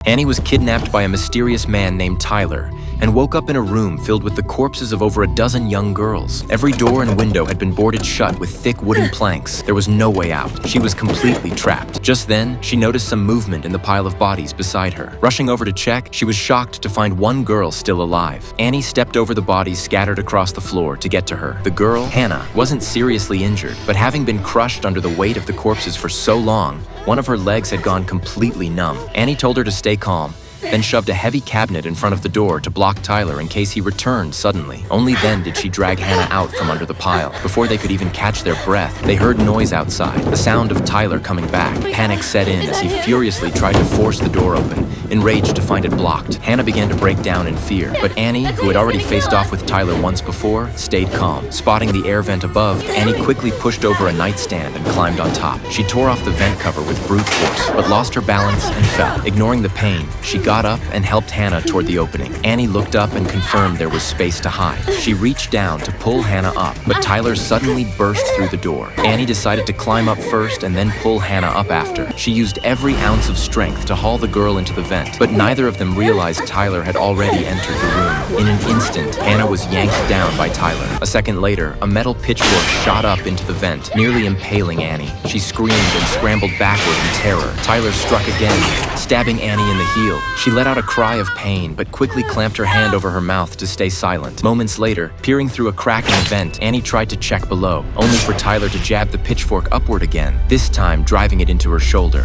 Annie was kidnapped by a mysterious man named Tyler and woke up in a room filled with the corpses of over a dozen young girls. Every door and window had been boarded shut with thick wooden planks. There was no way out. She was completely trapped. Just then, she noticed some movement in the pile of bodies beside her. Rushing over to check, she was shocked to find one girl still alive. Annie stepped over the bodies scattered across the floor to get to her. The girl, Hannah, wasn't seriously injured, but having been crushed under the weight of the corpses for so long, one of her legs had gone completely numb. Annie told her to stay calm, then shoved a heavy cabinet in front of the door to block Tyler in case he returned suddenly. Only then did she drag Hannah out from under the pile. Before they could even catch their breath, they heard noise outside, the sound of Tyler coming back. Panic set in as he furiously tried to force the door open, enraged to find it blocked. Hannah began to break down in fear, but Annie, who had already faced off with Tyler once before, stayed calm. Spotting the air vent above, Annie quickly pushed over a nightstand and climbed on top. She tore off the vent cover with brute force, but lost her balance and fell. Ignoring the pain, she got up and helped Hannah toward the opening. Annie looked up and confirmed there was space to hide. She reached down to pull Hannah up, but Tyler suddenly burst through the door. Annie decided to climb up first and then pull Hannah up after. She used every ounce of strength to haul the girl into the vent, but neither of them realized Tyler had already entered the room. In an instant, Hannah was yanked down by Tyler. A second later, a metal pitchfork shot up into the vent, nearly impaling Annie. She screamed and scrambled backward in terror. Tyler struck again, stabbing Annie in the heel. She let out a cry of pain, but quickly clamped her hand over her mouth to stay silent. Moments later, peering through a crack in the vent, Annie tried to check below, only for Tyler to jab the pitchfork upward again, this time driving it into her shoulder.